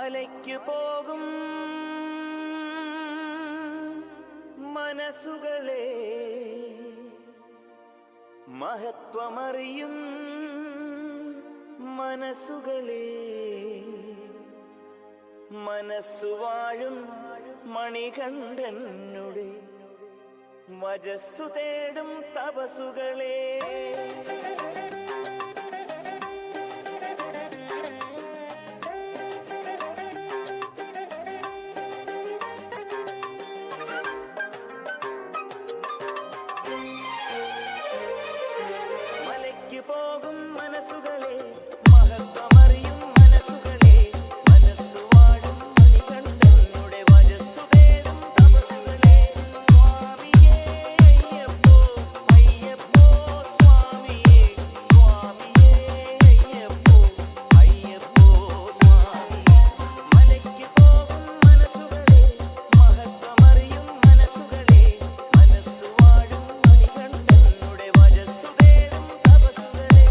മലയ്ക്കു പോകും മനസ്സുകളെ, മഹത്വമറിയും മനസ്സുകളെ, മനസ്സുവാഴും മണികണ്ഠനുടെ വജസ്സു തേടും തപസുകളെ. മലയ്ക്ക് പോകും മനസ്സുകളെ, മഹത്വമറിയും മനസ്സുകളെ, മനസ്സുവാഴും മണികണ്ഠനുടെ വജസ്സു തേടും തപസുകളെ. സ്വാമിയേ അയ്യപ്പോ അയ്യപ്പോ സ്വാമിയേ, സ്വാമിയേ അയ്യപ്പോ അയ്യപ്പോ സ്വാമിയേ. മലയ്ക്ക് പോകും മനസ്സുകളെ, മഹത്വമറിയും മനസ്സുകളെ, മനസ്സുവാഴും മണികണ്ഠനുടെ വജസ്സു തേടും തപസുകളെ.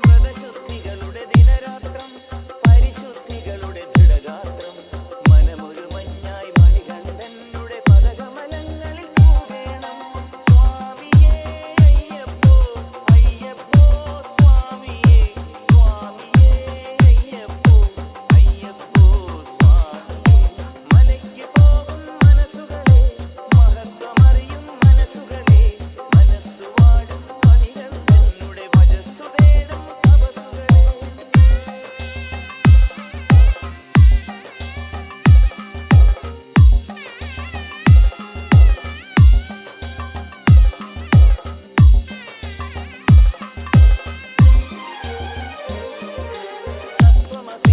വ്രതശുദ്ധികളുടെ ദിനരാത്രം, പരിശുദ്ധികളുടെ ദൃഢഗാത്രം, മനമൊരു മഞ്ഞായി മണികണ്ഠനുടെ പദകമലങ്ങളിൽ തൂകേണം. സ്വാമിയേ അയ്യപ്പോ അയ്യപ്പോ സ്വാമിയേ, സ്വാമിയേ അയ്യപ്പോ അയ്യപ്പോ സ്വാമിയേ. മലയ്ക്ക് പോകും മനസ്സുകളെ, മഹത്വമറിയും മനസ്സുകളെ, മനസ്സുവാഴും മണികണ്ഠനുടെ വജസ്സു തേടും തപസുകളെ.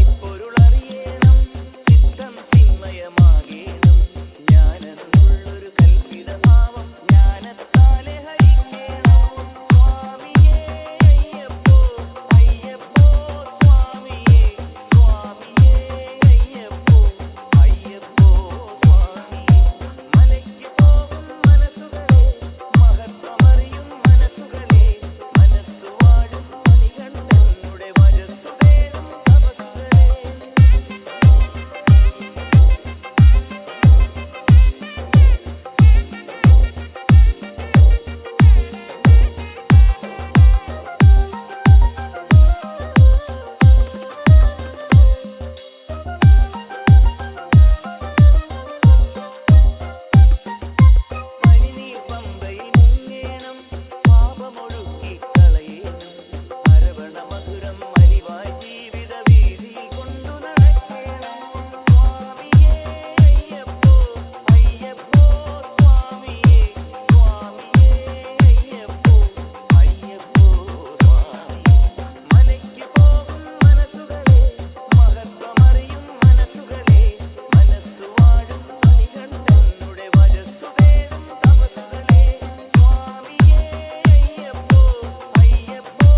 തത്വമസിപ്പൊരുളറിയേണം, ചിത്തം ചിന്മയമാകേണം, ജ്ഞാനത്തിനുള്ളൊരു കൽപ്പിതഭാവം ജ്ഞാനത്താലെ ഹരിക്കേണം. സ്വാമിയേ അയ്യപ്പോ അയ്യപ്പോ സ്വാമിയേ, സ്വാമിയേ അയ്യപ്പോ അയ്യപ്പോ സ്വാമിയേ. മലയ്ക്ക് പോകും മനസ്സുകളെ, മഹത്വമറിയും മനസ്സുകളെ, മനസ്സുവാഴും മണികണ്ഠനുടെ വജസ്സു തേടും തപസുകളെ. പനിനീർ പമ്പയിൽ മുങ്ങേണം, പാപമൊഴുക്കിക്കളയേണം, അരവണ മധുരം മലിവായി ജീവിത വീതിയിൽ കൊണ്ടു നടക്കേണം. സ്വാമിയേ അയ്യപ്പോ അയ്യപ്പോ സ്വാമിയേ, സ്വാമിയേ അയ്യപ്പോ അയ്യപ്പോ സ്വാമിയേ. മലയ്ക്ക് പോകും മനസ്സുകളെ, മഹത്വമറിയും മനസ്സുകളെ, മനസ്സുവാഴും മണികണ്ഠനുടെ വജസ്സു തേടും തപസുകളെ. സ്വാമിയേ അയ്യപ്പോ അയ്യപ്പോ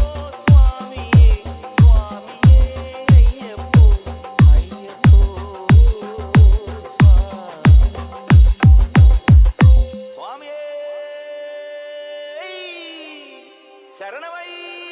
സ്വാമിയേ, സ്വാമിയേ അയ്യപ്പോ അയ്യപ്പോ സ്വാമി. സ്വാമിയേ ശരണമയ്യ.